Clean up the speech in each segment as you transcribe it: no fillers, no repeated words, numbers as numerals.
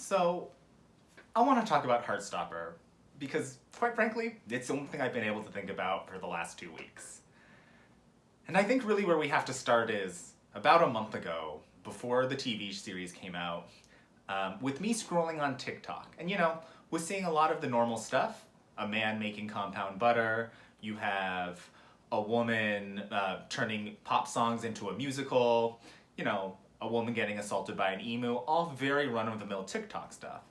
So, I want to talk about Heartstopper because, quite frankly, it's the only thing I've been able to think about for the last 2 weeks. And I think really where we have to start is about a month ago, before the TV series came out, with me scrolling on TikTok. And was seeing a lot of the normal stuff. A man making compound butter, you have a woman turning pop songs into a musical, a woman getting assaulted by an emu, all very run-of-the-mill TikTok stuff.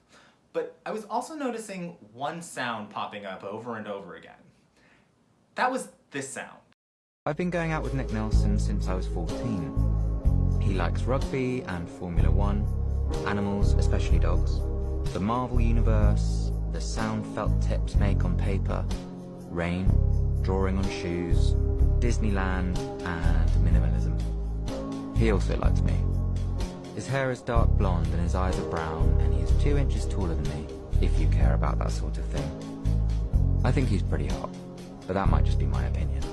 But I was also noticing one sound popping up over and over again. That was this sound. I've been going out with Nick Nelson since I was 14. He likes rugby and Formula 1, animals, especially dogs, the Marvel Universe, the sound felt tips make on paper, rain, drawing on shoes, Disneyland, and minimalism. He also likes me. His hair is dark blonde and his eyes are brown, and he is 2 inches taller than me, if you care about that sort of thing. I think he's pretty hot, but that might just be my opinion.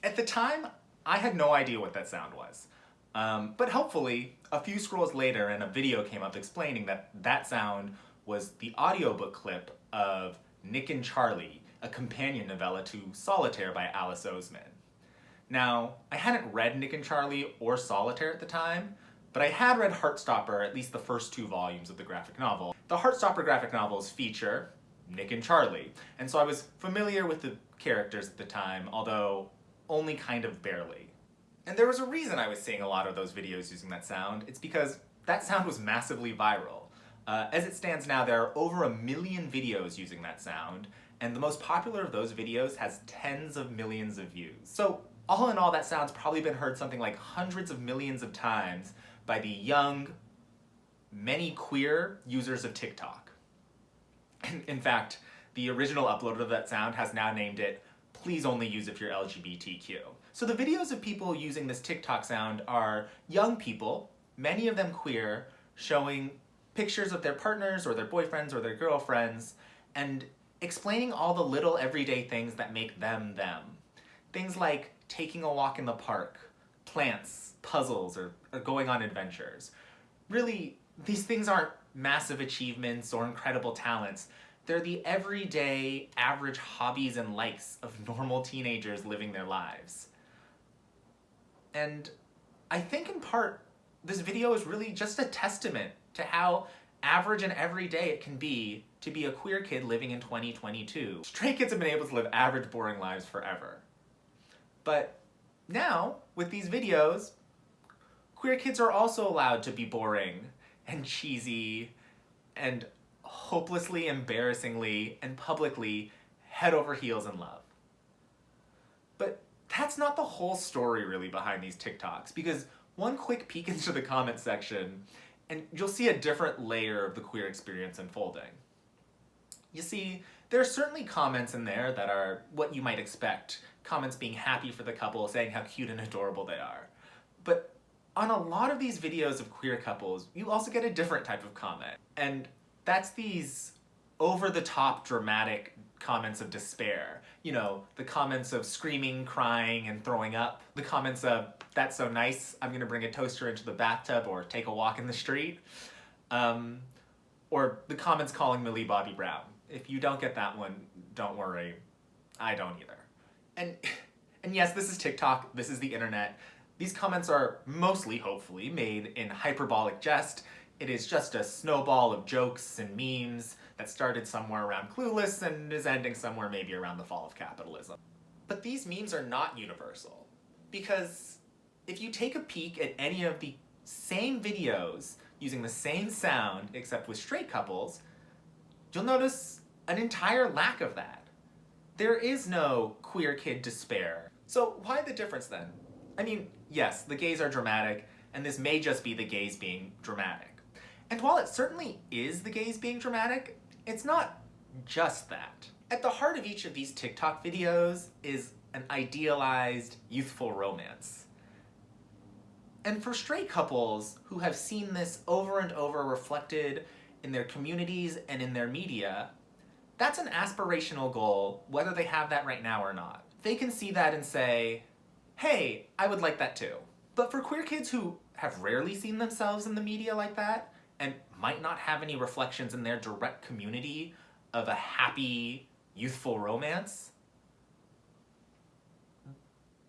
At the time, I had no idea what that sound was. But helpfully, a few scrolls later and a video came up explaining that that sound was the audiobook clip of Nick and Charlie, a companion novella to Solitaire by Alice Oseman. Now, I hadn't read Nick and Charlie or Solitaire at the time, but I had read Heartstopper, at least the first 2 volumes of the graphic novel. The Heartstopper graphic novels feature Nick and Charlie, and so I was familiar with the characters at the time, although only kind of barely. And there was a reason I was seeing a lot of those videos using that sound. It's because that sound was massively viral. As it stands now, there are over 1 million videos using that sound, and the most popular of those videos has tens of millions of views. So all in all, that sound's probably been heard something like hundreds of millions of times by the young, many queer users of TikTok. In fact, the original uploader of that sound has now named it, "Please only use if you're LGBTQ." So the videos of people using this TikTok sound are young people, many of them queer, showing pictures of their partners or their boyfriends or their girlfriends, and explaining all the little everyday things that make them them. Things like taking a walk in the park, plants, puzzles, or going on adventures. Really, these things aren't massive achievements or incredible talents. They're the everyday, average hobbies and likes of normal teenagers living their lives. And I think in part, this video is really just a testament to how average and everyday it can be to be a queer kid living in 2022. Straight kids have been able to live average, boring lives forever. But now, with these videos, queer kids are also allowed to be boring and cheesy and hopelessly, embarrassingly, and publicly head over heels in love. But that's not the whole story really behind these TikToks, because one quick peek into the comment section and you'll see a different layer of the queer experience unfolding. You see, there are certainly comments in there that are what you might expect, comments being happy for the couple, saying how cute and adorable they are. But on a lot of these videos of queer couples, you also get a different type of comment. And that's these over-the-top dramatic comments of despair. The comments of screaming, crying, and throwing up. The comments of, "That's so nice, I'm gonna bring a toaster into the bathtub," or "take a walk in the street." Or the comments calling Millie Bobby Brown. If you don't get that one, don't worry. I don't either. And yes, this is TikTok, this is the internet. These comments are mostly, hopefully, made in hyperbolic jest. It is just a snowball of jokes and memes that started somewhere around Clueless and is ending somewhere maybe around the fall of capitalism. But these memes are not universal, because if you take a peek at any of the same videos using the same sound except with straight couples, you'll notice an entire lack of that. There is no queer kid despair. So why the difference then? I mean, yes, the gays are dramatic, and this may just be the gays being dramatic. And while it certainly is the gays being dramatic, it's not just that. At the heart of each of these TikTok videos is an idealized, youthful romance. And for straight couples who have seen this over and over reflected in their communities and in their media, that's an aspirational goal, whether they have that right now or not. They can see that and say, hey, I would like that too. But for queer kids who have rarely seen themselves in the media like that, and might not have any reflections in their direct community of a happy, youthful romance,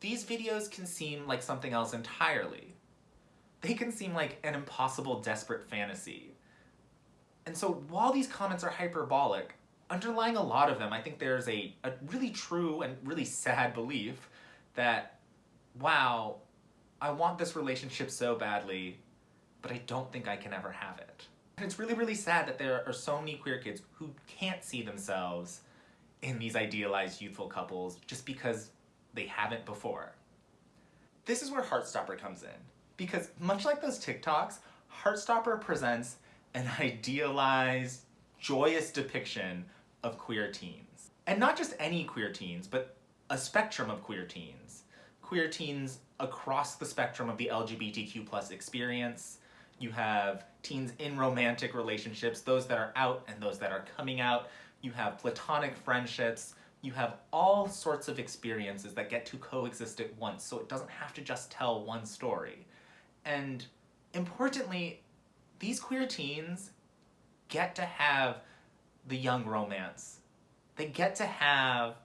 these videos can seem like something else entirely. They can seem like an impossible, desperate fantasy. And so while these comments are hyperbolic, underlying a lot of them, I think there's a really true and really sad belief that, wow, I want this relationship so badly, but I don't think I can ever have it. And it's really, really sad that there are so many queer kids who can't see themselves in these idealized youthful couples just because they haven't before. This is where Heartstopper comes in, because much like those TikToks, Heartstopper presents an idealized, joyous depiction of queer teens. And not just any queer teens, but a spectrum of queer teens. Queer teens across the spectrum of the LGBTQ+ experience. You have teens in romantic relationships, those that are out and those that are coming out. You have platonic friendships. You have all sorts of experiences that get to coexist at once, so it doesn't have to just tell one story. And importantly, these queer teens get to have the young romance. They get to have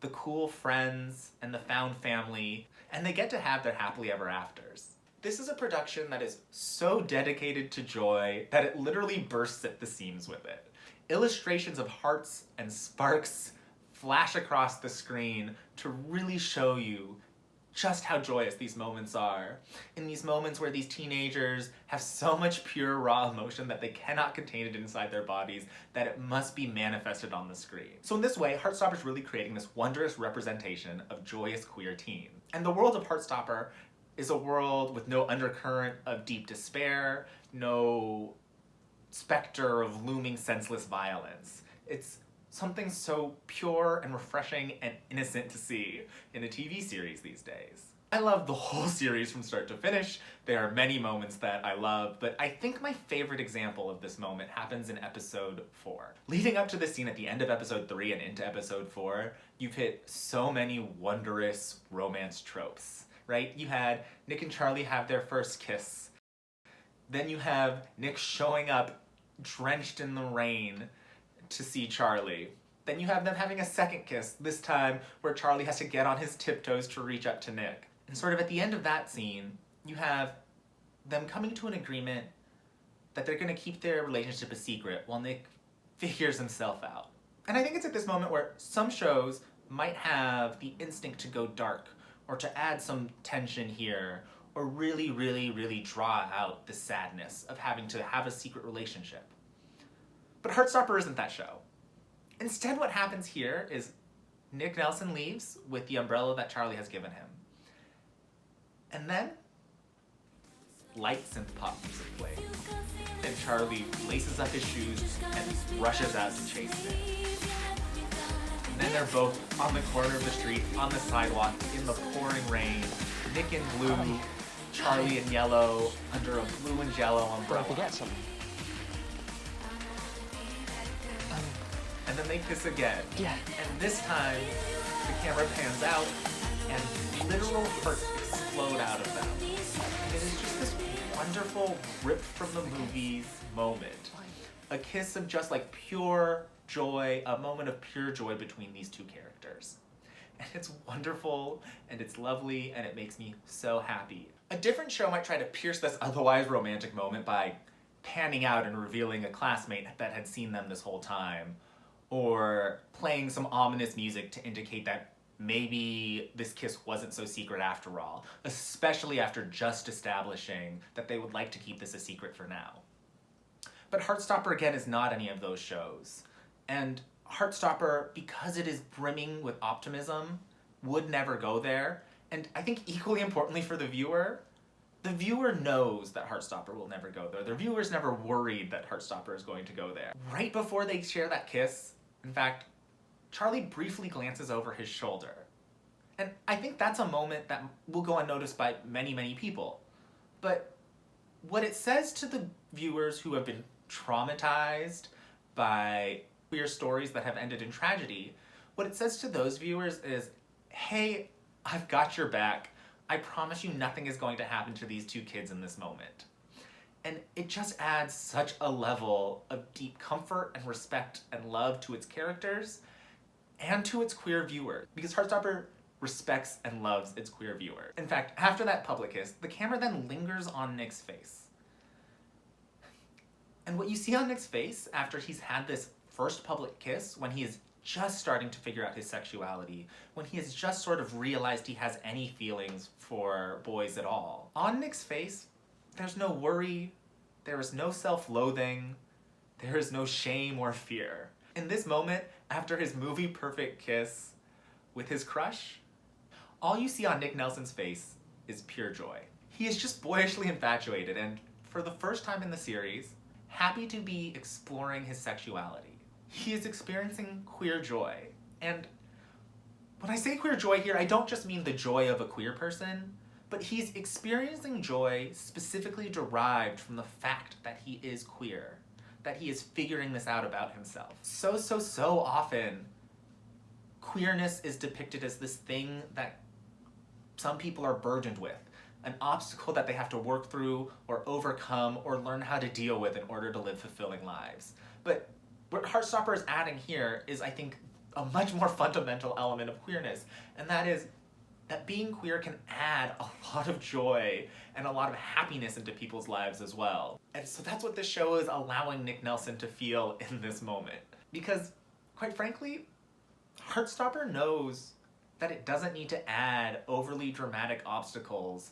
the cool friends and the found family, and they get to have their happily ever afters. This is a production that is so dedicated to joy that it literally bursts at the seams with it. Illustrations of hearts and sparks flash across the screen to really show you just how joyous these moments are. In these moments where these teenagers have so much pure, raw emotion that they cannot contain it inside their bodies, that it must be manifested on the screen. So in this way, Heartstopper is really creating this wondrous representation of joyous queer teen. And the world of Heartstopper is a world with no undercurrent of deep despair, no specter of looming senseless violence. It's something so pure and refreshing and innocent to see in a TV series these days. I love the whole series from start to finish. There are many moments that I love, but I think my favorite example of this moment happens in episode 4. Leading up to the scene at the end of episode 3 and into episode 4, you've hit so many wondrous romance tropes, right? You had Nick and Charlie have their first kiss. Then you have Nick showing up drenched in the rain to see Charlie. Then you have them having a second kiss, this time where Charlie has to get on his tiptoes to reach up to Nick. And sort of at the end of that scene, you have them coming to an agreement that they're going to keep their relationship a secret while Nick figures himself out. And I think it's at this moment where some shows might have the instinct to go dark, or to add some tension here, or really, really, really draw out the sadness of having to have a secret relationship. But Heartstopper isn't that show. Instead, what happens here is Nick Nelson leaves with the umbrella that Charlie has given him. And then, light synth pop music plays. And Charlie laces up his shoes and rushes out to chase Nick. And then they're both on the corner of the street, on the sidewalk, in the pouring rain. Nick in blue, Charlie in yellow, under a blue and yellow umbrella. Don't forget something. And then they kiss again. Yeah. And this time, the camera pans out, and literal hearts explode out of them. And it is just this wonderful, ripped from the movies moment. A kiss of just like pure joy, a moment of pure joy between these two characters. And it's wonderful, and it's lovely, and it makes me so happy. A different show might try to pierce this otherwise romantic moment by panning out and revealing a classmate that had seen them this whole time, or playing some ominous music to indicate that maybe this kiss wasn't so secret after all, especially after just establishing that they would like to keep this a secret for now. But Heartstopper, again, is not any of those shows. And Heartstopper, because it is brimming with optimism, would never go there. And I think equally importantly for the viewer knows that Heartstopper will never go there. The viewer's never worried that Heartstopper is going to go there. Right before they share that kiss, in fact, Charlie briefly glances over his shoulder. And I think that's a moment that will go unnoticed by many, many people. But what it says to the viewers who have been traumatized by queer stories that have ended in tragedy, what it says to those viewers is, hey, I've got your back. I promise you nothing is going to happen to these two kids in this moment. And it just adds such a level of deep comfort and respect and love to its characters and to its queer viewers. Because Heartstopper respects and loves its queer viewers. In fact, after that public kiss, the camera then lingers on Nick's face. And what you see on Nick's face after he's had this first public kiss, when he is just starting to figure out his sexuality, when he has just sort of realized he has any feelings for boys at all, on Nick's face, there's no worry, there is no self-loathing, there is no shame or fear. In this moment, after his movie-perfect kiss with his crush, all you see on Nick Nelson's face is pure joy. He is just boyishly infatuated and, for the first time in the series, happy to be exploring his sexuality. He is experiencing queer joy. And when I say queer joy here, I don't just mean the joy of a queer person, but he's experiencing joy specifically derived from the fact that he is queer, that he is figuring this out about himself. So often, queerness is depicted as this thing that some people are burdened with, an obstacle that they have to work through or overcome or learn how to deal with in order to live fulfilling lives. But what Heartstopper is adding here is, I think, a much more fundamental element of queerness, and that is that being queer can add a lot of joy and a lot of happiness into people's lives as well. And so that's what this show is allowing Nick Nelson to feel in this moment. Because, quite frankly, Heartstopper knows that it doesn't need to add overly dramatic obstacles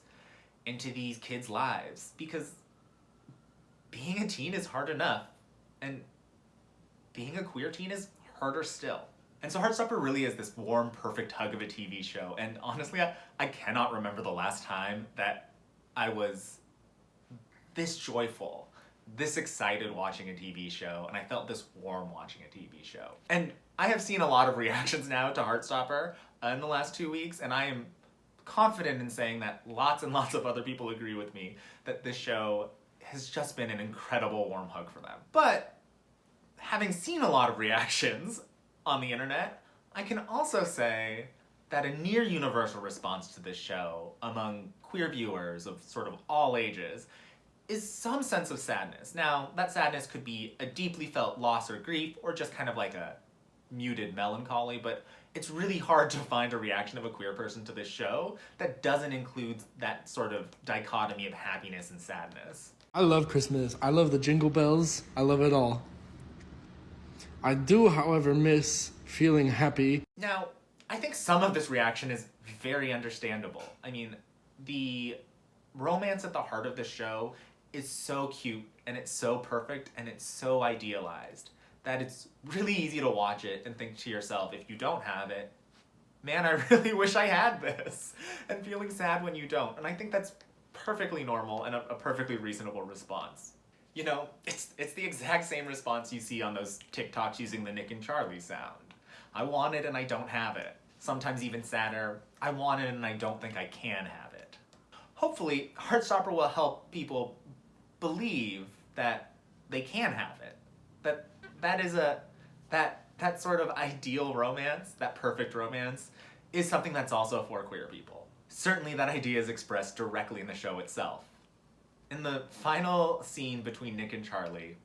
into these kids' lives, because being a teen is hard enough, and being a queer teen is harder still. And so Heartstopper really is this warm, perfect hug of a TV show, and honestly, I cannot remember the last time that I was this joyful, this excited watching a TV show, and I felt this warm watching a TV show. And I have seen a lot of reactions now to Heartstopper in the last 2 weeks, and I am confident in saying that lots and lots of other people agree with me that this show has just been an incredible warm hug for them. But having seen a lot of reactions on the internet, I can also say that a near universal response to this show among queer viewers of sort of all ages is some sense of sadness. Now, that sadness could be a deeply felt loss or grief, or just kind of like a muted melancholy, but it's really hard to find a reaction of a queer person to this show that doesn't include that sort of dichotomy of happiness and sadness. I love Christmas. I love the jingle bells. I love it all. I do, however, miss feeling happy. Now, I think some of this reaction is very understandable. I mean, the romance at the heart of the show is so cute, and it's so perfect, and it's so idealized that it's really easy to watch it and think to yourself, if you don't have it, man, I really wish I had this, and feeling sad when you don't. And I think that's perfectly normal and a perfectly reasonable response. You know, it's the exact same response you see on those TikToks using the Nick and Charlie sound. I want it and I don't have it. Sometimes even sadder, I want it and I don't think I can have it. Hopefully, Heartstopper will help people believe that they can have it. That sort of ideal romance, that perfect romance, is something that's also for queer people. Certainly that idea is expressed directly in the show itself. In the final scene between Nick and Charlie,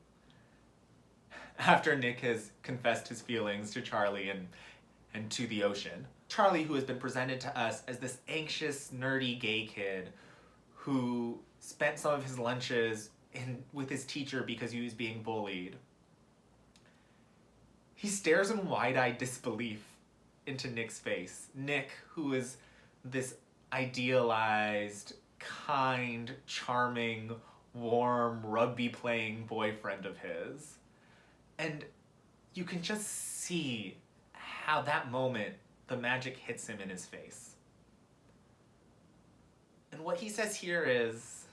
after Nick has confessed his feelings to Charlie and to the ocean, Charlie, who has been presented to us as this anxious, nerdy gay kid who spent some of his lunches with his teacher because he was being bullied, he stares in wide-eyed disbelief into Nick's face. Nick, who is this idealized, kind, charming, warm, rugby-playing boyfriend of his. And you can just see how that moment, the magic hits him in his face. And what he says here is,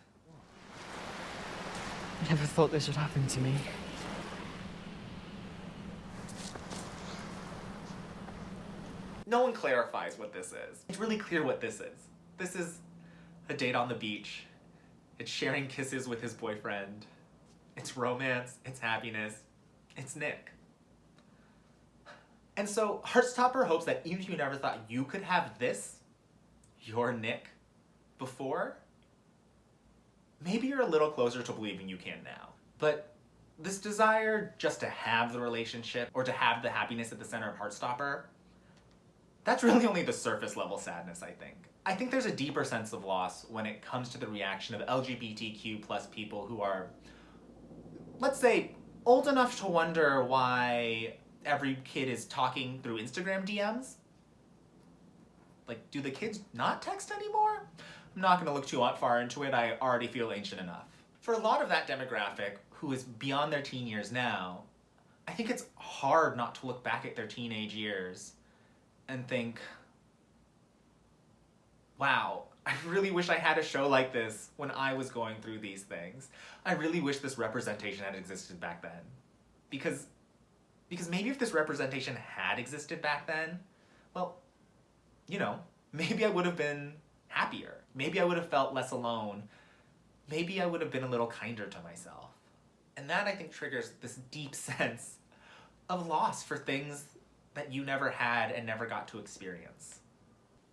I never thought this would happen to me. no one clarifies what this is. It's really clear what this is. This is a date on the beach. It's sharing kisses with his boyfriend. It's romance, it's happiness, it's Nick. And so Heartstopper hopes that even if you never thought you could have this, your Nick, before, maybe you're a little closer to believing you can now. But this desire just to have the relationship or to have the happiness at the center of Heartstopper, that's really only the surface level sadness, I think. I think there's a deeper sense of loss when it comes to the reaction of LGBTQ plus people who are, let's say, old enough to wonder why every kid is talking through Instagram DMs. Like, do the kids not text anymore? I'm not gonna look too far into it, I already feel ancient enough. For a lot of that demographic, who is beyond their teen years now, I think it's hard not to look back at their teenage years and think, wow, I really wish I had a show like this when I was going through these things. I really wish this representation had existed back then. Because maybe if this representation had existed back then, well, you know, maybe I would have been happier. Maybe I would have felt less alone. Maybe I would have been a little kinder to myself. And that, I think, triggers this deep sense of loss for things that you never had and never got to experience.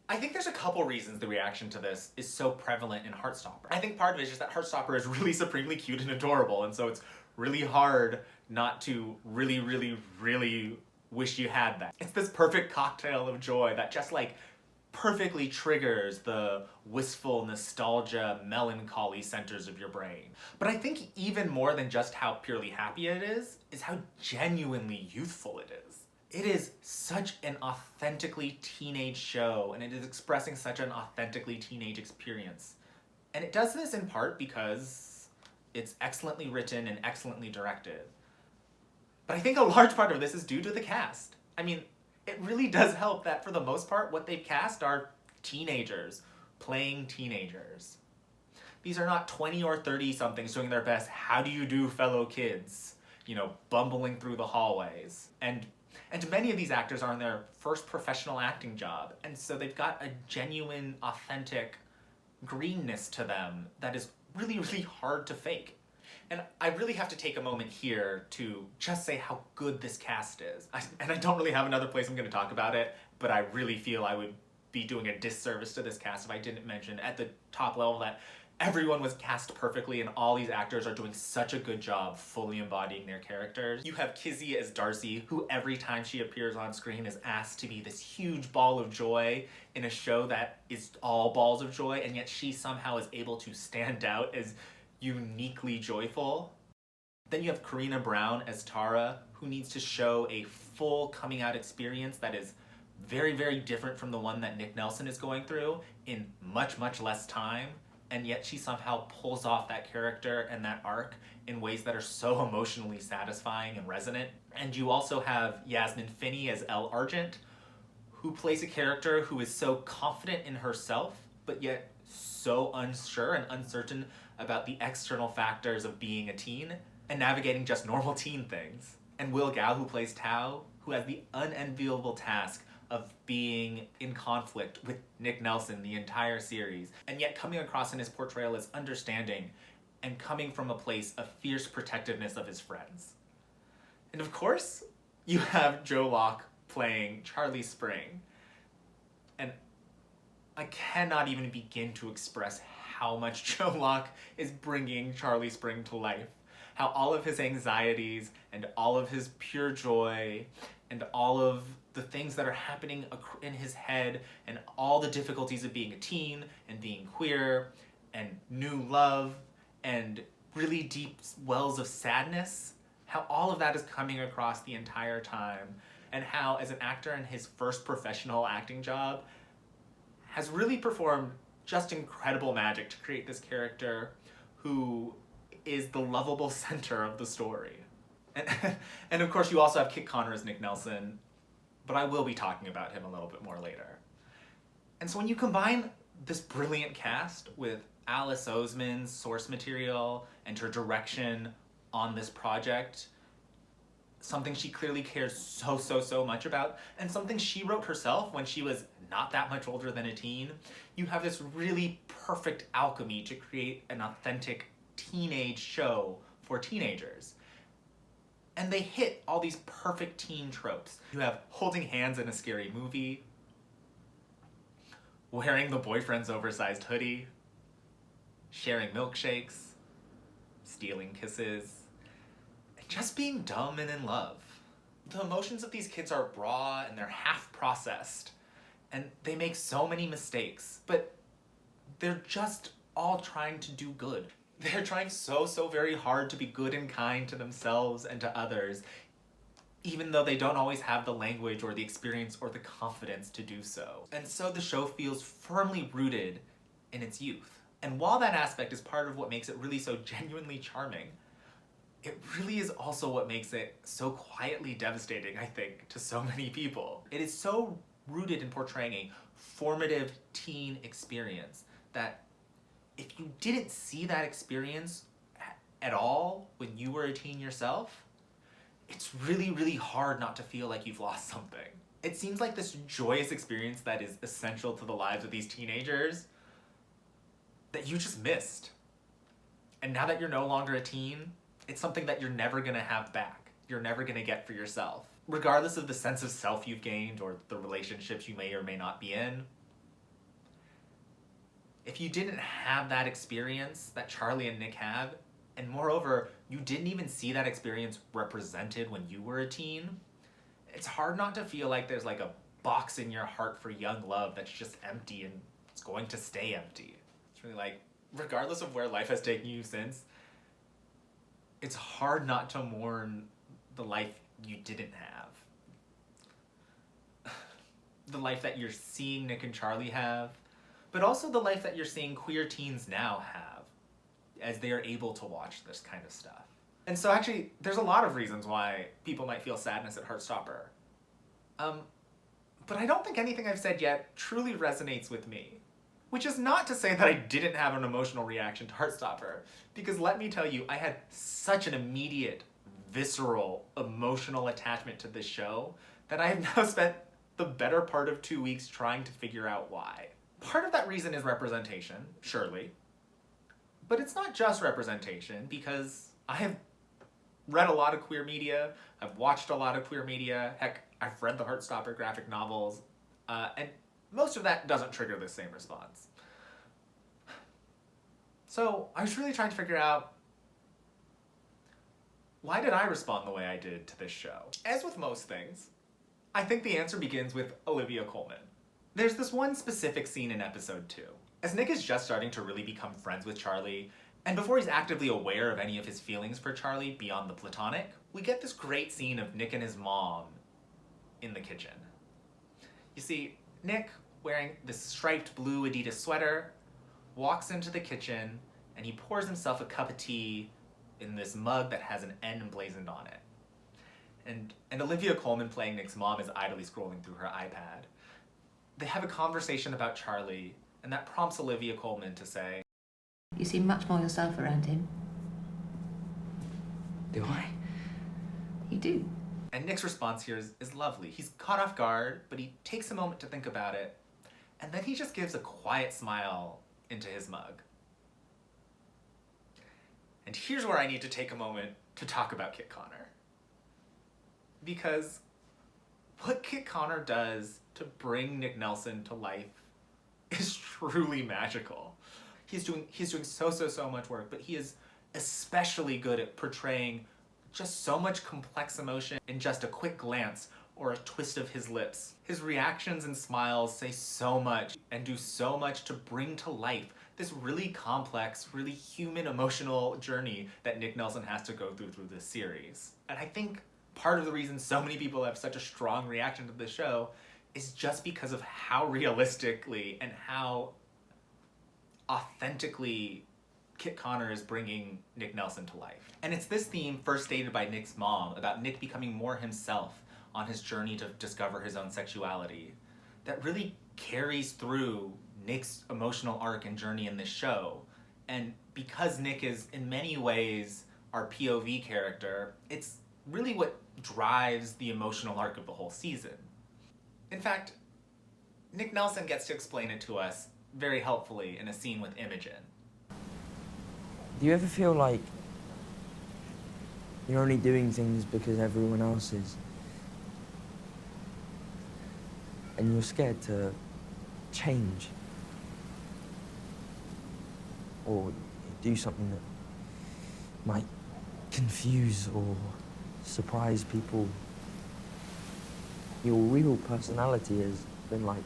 I think there's a couple reasons the reaction to this is so prevalent in Heartstopper. I think part of it is just that Heartstopper is really supremely cute and adorable, and so it's really hard not to really, really, really wish you had that. It's this perfect cocktail of joy that just like perfectly triggers the wistful nostalgia, melancholy centers of your brain. But I think even more than just how purely happy it is how genuinely youthful it is. It is such an authentically teenage show, and it is expressing such an authentically teenage experience. And it does this in part because it's excellently written and excellently directed. But I think a large part of this is due to the cast. I mean, it really does help that for the most part, what they've cast are teenagers playing teenagers. These are not 20 or 30 somethings doing their best, how do you do fellow kids, you know, bumbling through the hallways. And many of these actors are in their first professional acting job, and so they've got a genuine, authentic greenness to them that is really, really hard to fake. And I really have to take a moment here to just say how good this cast is. And I don't really have another place I'm going to talk about it, but I really feel I would be doing a disservice to this cast if I didn't mention at the top level that everyone was cast perfectly and all these actors are doing such a good job fully embodying their characters. You have Kizzy as Darcy, who every time she appears on screen is asked to be this huge ball of joy in a show that is all balls of joy, and yet she somehow is able to stand out as uniquely joyful. Then you have Karina Brown as Tara, who needs to show a full coming out experience that is very, very different from the one that Nick Nelson is going through in much, much less time. And yet she somehow pulls off that character and that arc in ways that are so emotionally satisfying and resonant. And you also have Yasmin Finney as Elle Argent, who plays a character who is so confident in herself, but yet so unsure and uncertain about the external factors of being a teen and navigating just normal teen things. And Will Gao, who plays Tao, who has the unenviable task of being in conflict with Nick Nelson the entire series, and yet coming across in his portrayal as understanding and coming from a place of fierce protectiveness of his friends. And of course, you have Joe Locke playing Charlie Spring. And I cannot even begin to express how much Joe Locke is bringing Charlie Spring to life. How all of his anxieties and all of his pure joy and all of the things that are happening in his head and all the difficulties of being a teen and being queer and new love and really deep wells of sadness, how all of that is coming across the entire time, and how as an actor in his first professional acting job has really performed just incredible magic to create this character who is the lovable center of the story. And of course you also have Kit Connor as Nick Nelson, but I will be talking about him a little bit more later. And so when you combine this brilliant cast with Alice Oseman's source material and her direction on this project, something she clearly cares so much about, and something she wrote herself when she was not that much older than a teen, you have this really perfect alchemy to create an authentic teenage show for teenagers. And they hit all these perfect teen tropes. You have holding hands in a scary movie, wearing the boyfriend's oversized hoodie, sharing milkshakes, stealing kisses, and just being dumb and in love. The emotions of these kids are raw and they're half processed, and they make so many mistakes, but they're just all trying to do good. They're trying so very hard to be good and kind to themselves and to others, even though they don't always have the language or the experience or the confidence to do so. And so the show feels firmly rooted in its youth. And while that aspect is part of what makes it really so genuinely charming, it really is also what makes it so quietly devastating, I think, to so many people. It is so rooted in portraying a formative teen experience that if you didn't see that experience at all when you were a teen yourself, it's really hard not to feel like you've lost something. It seems like this joyous experience that is essential to the lives of these teenagers that you just missed. And now that you're no longer a teen, it's something that you're never gonna have back. You're never gonna get for yourself. Regardless of the sense of self you've gained or the relationships you may or may not be in, if you didn't have that experience that Charlie and Nick have, and moreover, you didn't even see that experience represented when you were a teen, it's hard not to feel like there's like a box in your heart for young love that's just empty and it's going to stay empty. It's really like, regardless of where life has taken you since, it's hard not to mourn the life you didn't have. The life that you're seeing Nick and Charlie have, but also the life that you're seeing queer teens now have as they are able to watch this kind of stuff. And so actually, there's a lot of reasons why people might feel sadness at Heartstopper. But I don't think anything I've said yet truly resonates with me. Which is not to say that I didn't have an emotional reaction to Heartstopper, because let me tell you, I had such an immediate, visceral, emotional attachment to this show that I have now spent the better part of 2 weeks trying to figure out why. Part of that reason is representation, surely. But it's not just representation, because I have read a lot of queer media, I've watched a lot of queer media, heck, I've read the Heartstopper graphic novels, and most of that doesn't trigger the same response. So I was really trying to figure out, why did I respond the way I did to this show? As with most things, I think the answer begins with Olivia Colman. There's this one specific scene in episode 2. As Nick is just starting to really become friends with Charlie, and before he's actively aware of any of his feelings for Charlie beyond the platonic, we get this great scene of Nick and his mom in the kitchen. You see, Nick, wearing this striped blue Adidas sweater, walks into the kitchen and he pours himself a cup of tea in this mug that has an N emblazoned on it. And Olivia Colman, playing Nick's mom, is idly scrolling through her iPad. They have a conversation about Charlie, and that prompts Olivia Colman to say, "You seem much more yourself around him." Do I? You do. And Nick's response here is lovely. He's caught off guard, but he takes a moment to think about it, and then he just gives a quiet smile into his mug. And here's where I need to take a moment to talk about Kit Connor. Because what Kit Connor does to bring Nick Nelson to life is truly magical. He's doing so much work, but he is especially good at portraying just so much complex emotion in just a quick glance or a twist of his lips. His reactions and smiles say so much and do so much to bring to life this really complex, really human emotional journey that Nick Nelson has to go through this series. And I think part of the reason so many people have such a strong reaction to this show is just because of how realistically and how authentically Kit Connor is bringing Nick Nelson to life. And it's this theme first stated by Nick's mom about Nick becoming more himself on his journey to discover his own sexuality that really carries through Nick's emotional arc and journey in this show. And because Nick is in many ways our POV character, it's really what drives the emotional arc of the whole season. In fact, Nick Nelson gets to explain it to us very helpfully in a scene with Imogen. Do you ever feel like you're only doing things because everyone else is? And you're scared to change? Or do something that might confuse or surprise people. Your real personality has been, like,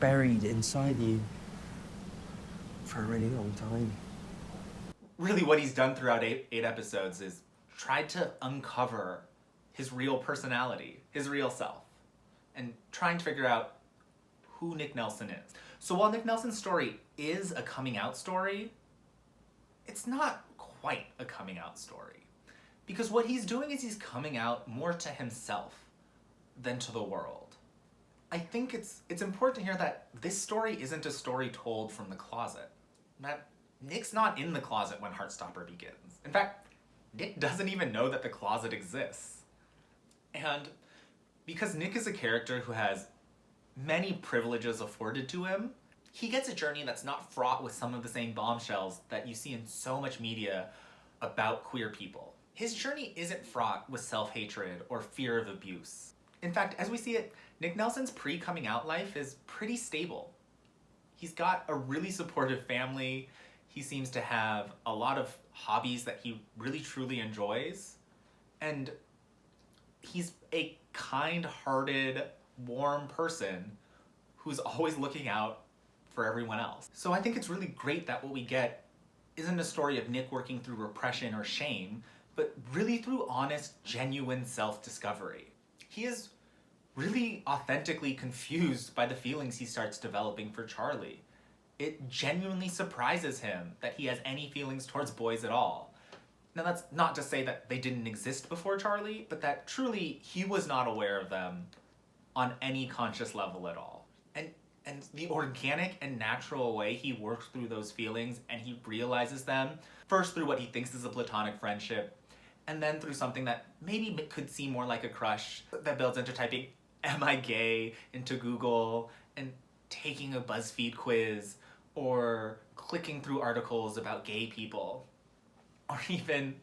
buried inside you for a really long time. Really what he's done throughout eight episodes is tried to uncover his real personality, his real self, and trying to figure out who Nick Nelson is. So while Nick Nelson's story is a coming out story, it's not quite a coming out story. Because what he's doing is he's coming out more to himself than to the world. I think it's important to hear that this story isn't a story told from the closet. That Nick's not in the closet when Heartstopper begins. In fact, Nick doesn't even know that the closet exists. And because Nick is a character who has many privileges afforded to him, he gets a journey that's not fraught with some of the same bombshells that you see in so much media about queer people. His journey isn't fraught with self-hatred or fear of abuse. In fact, as we see it, Nick Nelson's pre-coming out life is pretty stable. He's got a really supportive family. He seems to have a lot of hobbies that he really truly enjoys. And he's a kind-hearted, warm person who's always looking out for everyone else. So I think it's really great that what we get isn't a story of Nick working through repression or shame, but really through honest, genuine self-discovery. He is really authentically confused by the feelings he starts developing for Charlie. It genuinely surprises him that he has any feelings towards boys at all. Now that's not to say that they didn't exist before Charlie, but that truly he was not aware of them on any conscious level at all. And the organic and natural way he works through those feelings and he realizes them, first through what he thinks is a platonic friendship, and then through something that maybe could seem more like a crush that builds into typing, "Am I gay?" into Google and taking a BuzzFeed quiz or clicking through articles about gay people, or even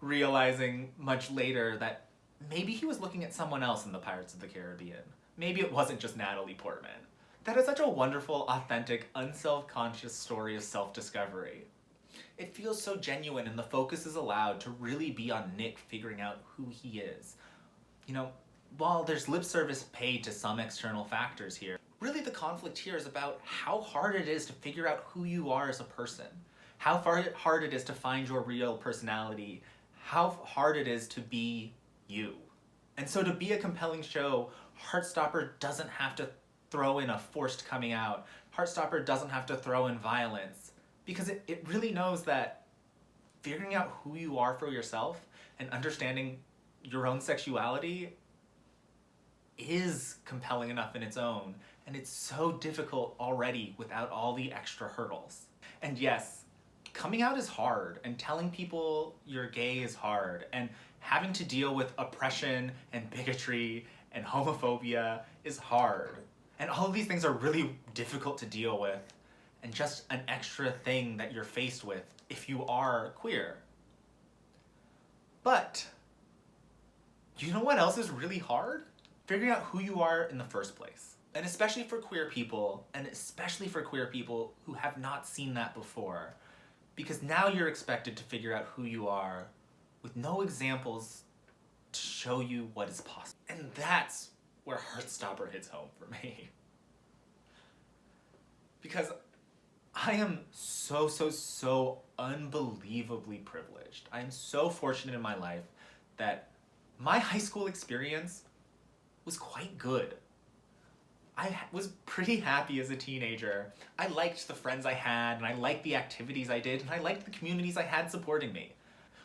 realizing much later that maybe he was looking at someone else in the Pirates of the Caribbean. Maybe it wasn't just Natalie Portman. That is such a wonderful, authentic, unself-conscious story of self-discovery. It feels so genuine and the focus is allowed to really be on Nick figuring out who he is. You know, while there's lip service paid to some external factors here, really the conflict here is about how hard it is to figure out who you are as a person, how hard it is to find your real personality, how hard it is to be you. And so to be a compelling show, Heartstopper doesn't have to throw in a forced coming out. Heartstopper doesn't have to throw in violence, because it really knows that figuring out who you are for yourself and understanding your own sexuality is compelling enough in its own, and it's so difficult already without all the extra hurdles. And yes, coming out is hard, and telling people you're gay is hard, and having to deal with oppression and bigotry and homophobia is hard. And all of these things are really difficult to deal with, and just an extra thing that you're faced with if you are queer. But, you know what else is really hard? Figuring out who you are in the first place. And especially for queer people, and especially for queer people who have not seen that before. Because now you're expected to figure out who you are with no examples to show you what is possible. And that's where Heartstopper hits home for me. Because I am so unbelievably privileged. I am so fortunate in my life that my high school experience was quite good. I was pretty happy as a teenager. I liked the friends I had, and I liked the activities I did, and I liked the communities I had supporting me.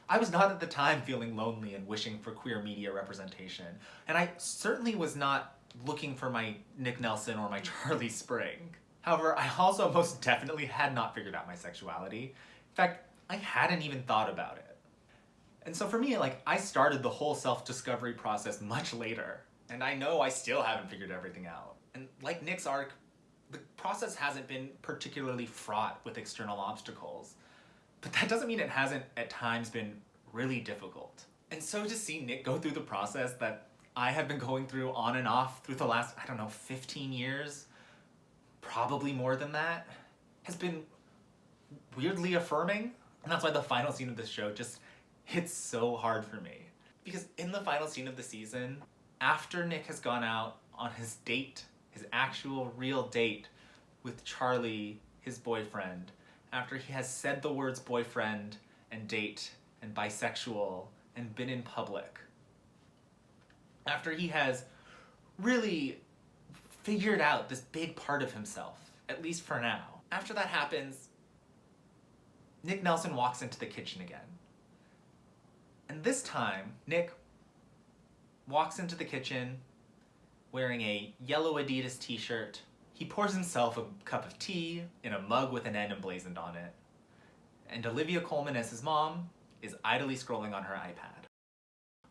I was not at the time feeling lonely and wishing for queer media representation, and I certainly was not looking for my Nick Nelson or my Charlie Spring. However, I also most definitely had not figured out my sexuality. In fact, I hadn't even thought about it. And so for me, I started the whole self-discovery process much later, and I know I still haven't figured everything out. And like Nick's arc, the process hasn't been particularly fraught with external obstacles. But that doesn't mean it hasn't at times been really difficult. And so to see Nick go through the process that I have been going through on and off through the last, 15 years, probably more than that, has been weirdly affirming. And that's why the final scene of this show just hits so hard for me. Because in the final scene of the season, after Nick has gone out on his date, his actual real date with Charlie, his boyfriend, after he has said the words boyfriend and date and bisexual and been in public, after he has really figured out this big part of himself, at least for now, after that happens, Nick Nelson walks into the kitchen again. And this time, Nick walks into the kitchen wearing a yellow Adidas t-shirt. He pours himself a cup of tea in a mug with an N emblazoned on it. And Olivia Colman, as his mom, is idly scrolling on her iPad.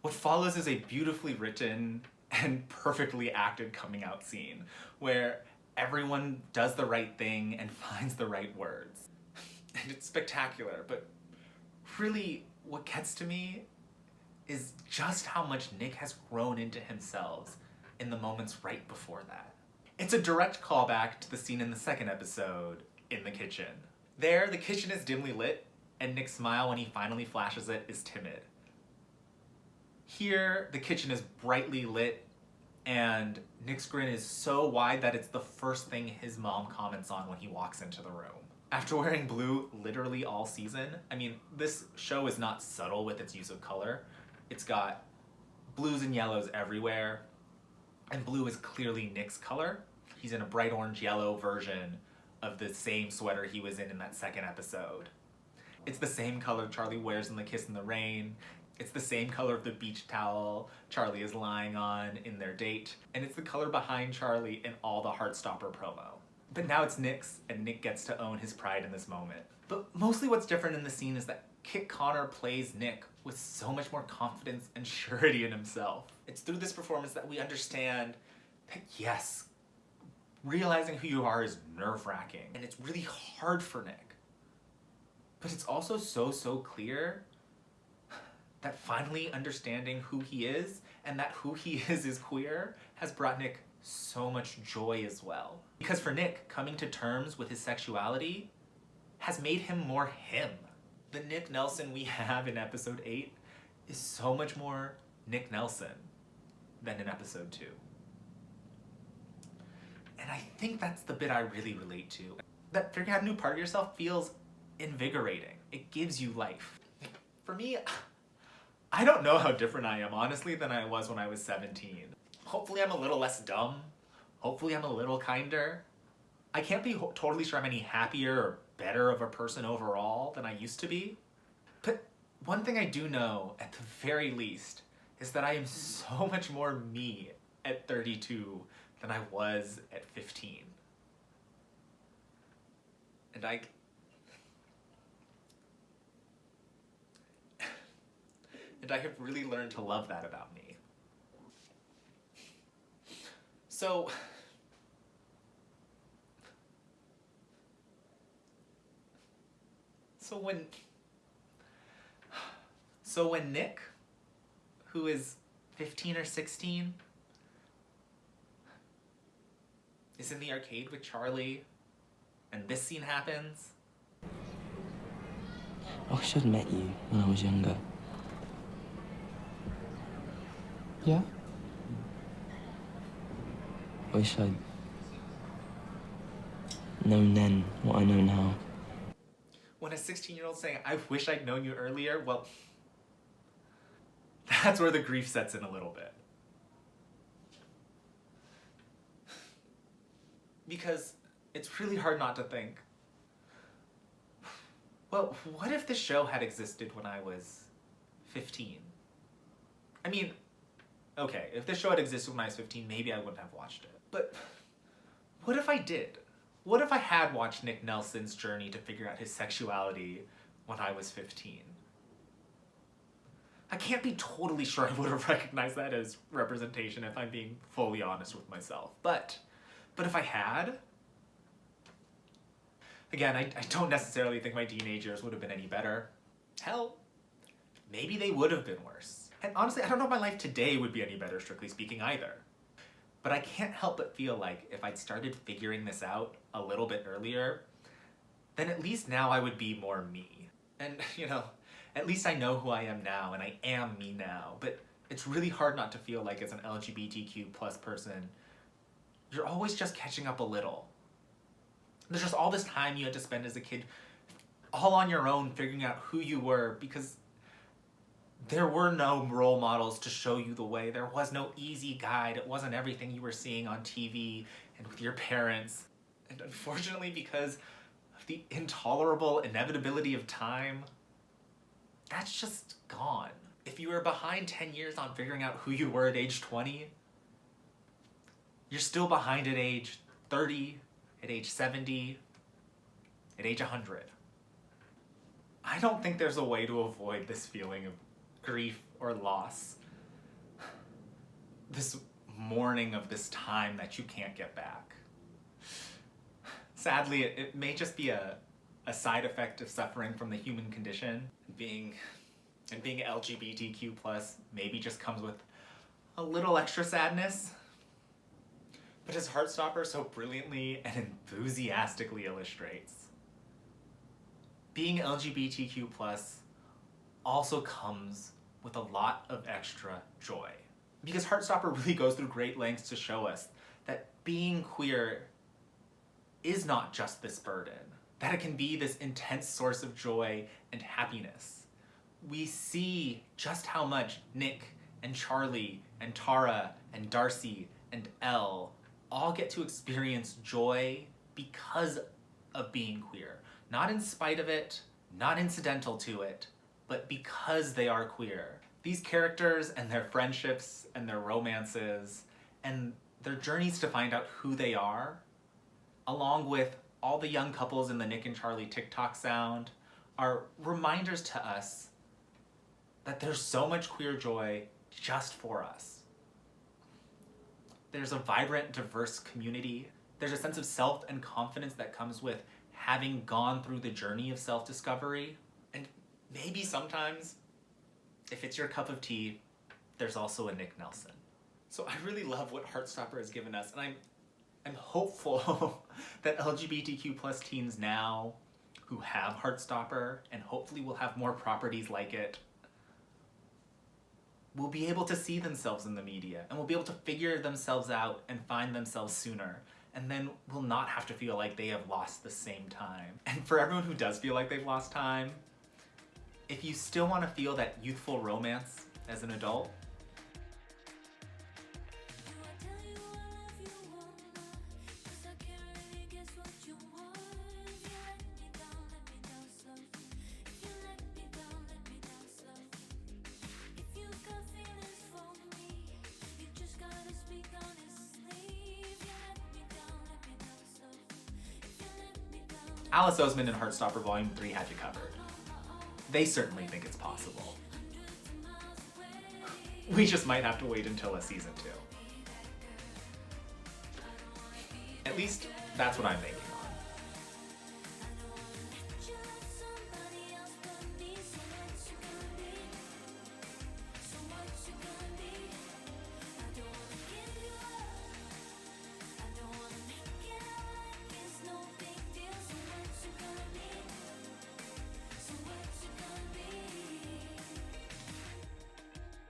What follows is a beautifully written and perfectly acted coming out scene where everyone does the right thing and finds the right words. And it's spectacular, but really what gets to me is just how much Nick has grown into himself in the moments right before that. It's a direct callback to the scene in the second episode, in the kitchen. There, the kitchen is dimly lit, and Nick's smile when he finally flashes it is timid. Here, the kitchen is brightly lit, and Nick's grin is so wide that it's the first thing his mom comments on when he walks into the room. After wearing blue literally all season, I mean, this show is not subtle with its use of color. It's got blues and yellows everywhere, and blue is clearly Nick's color. He's in a bright orange yellow version of the same sweater he was in that second episode. It's the same color Charlie wears in The Kiss in the Rain. It's the same color of the beach towel Charlie is lying on in their date. And it's the color behind Charlie in all the Heartstopper promo. But now it's Nick's, and Nick gets to own his pride in this moment. But mostly what's different in the scene is that Kit Connor plays Nick with so much more confidence and surety in himself. It's through this performance that we understand that yes, realizing who you are is nerve-wracking, and it's really hard for Nick. But it's also so clear that finally understanding who he is, and that who he is queer, has brought Nick so much joy as well. Because for Nick, coming to terms with his sexuality has made him more him. The Nick Nelson we have in episode 8 is so much more Nick Nelson than in episode 2. And I think that's the bit I really relate to. That figuring out a new part of yourself feels invigorating. It gives you life. For me, I don't know how different I am, honestly, than I was when I was 17. Hopefully I'm a little less dumb. Hopefully I'm a little kinder. I can't be totally sure I'm any happier or better of a person overall than I used to be. But one thing I do know, at the very least, is that I am so much more me at 32 than I was at 15. And I have really learned to love that about me. So when Nick, who is 15 or 16, is in the arcade with Charlie, and this scene happens. I wish I'd met you when I was younger. Yeah? I wish I'd known then what I know now. When a 16-year-old saying, I wish I'd known you earlier, well, that's where the grief sets in a little bit. Because it's really hard not to think, well, what if this show had existed when I was 15? I mean, okay, if this show had existed when I was 15, maybe I wouldn't have watched it. But what if I did? What if I had watched Nick Nelson's journey to figure out his sexuality when I was 15? I can't be totally sure I would have recognized that as representation if I'm being fully honest with myself. But if I had, again, I don't necessarily think my teenage years would have been any better. Hell, maybe they would have been worse. And honestly, I don't know if my life today would be any better, strictly speaking, either. But I can't help but feel like if I'd started figuring this out a little bit earlier, then at least now I would be more me. And, you know, at least I know who I am now, and I am me now. But it's really hard not to feel like as an LGBTQ plus person, you're always just catching up a little. There's just all this time you had to spend as a kid all on your own figuring out who you were, because there were no role models to show you the way. There was no easy guide. It wasn't everything you were seeing on TV and with your parents. And unfortunately, because of the intolerable inevitability of time, that's just gone. If you were behind 10 years on figuring out who you were at age 20, you're still behind at age 30, at age 70, at age 100. I don't think there's a way to avoid this feeling of grief or loss. This mourning of this time that you can't get back. Sadly, it may just be a side effect of suffering from the human condition. Being LGBTQ plus maybe just comes with a little extra sadness. But as Heartstopper so brilliantly and enthusiastically illustrates, being LGBTQ plus also comes with a lot of extra joy. Because Heartstopper really goes through great lengths to show us that being queer is not just this burden, that it can be this intense source of joy and happiness. We see just how much Nick and Charlie and Tara and Darcy and Elle all get to experience joy because of being queer. Not in spite of it, not incidental to it, but because they are queer. These characters and their friendships and their romances and their journeys to find out who they are, along with all the young couples in the Nick and Charlie TikTok sound, are reminders to us that there's so much queer joy just for us. There's a vibrant, diverse community. There's a sense of self and confidence that comes with having gone through the journey of self-discovery. And maybe sometimes, if it's your cup of tea, there's also a Nick Nelson. So I really love what Heartstopper has given us, and I'm hopeful that LGBTQ plus teens now who have Heartstopper, and hopefully will have more properties like it, will be able to see themselves in the media and will be able to figure themselves out and find themselves sooner, and then will not have to feel like they have lost the same time. And for everyone who does feel like they've lost time, if you still want to feel that youthful romance as an adult, Alice Oseman and Heartstopper Volume 3 had you covered. They certainly think it's possible. We just might have to wait until a season 2. At least, that's what I'm thinking.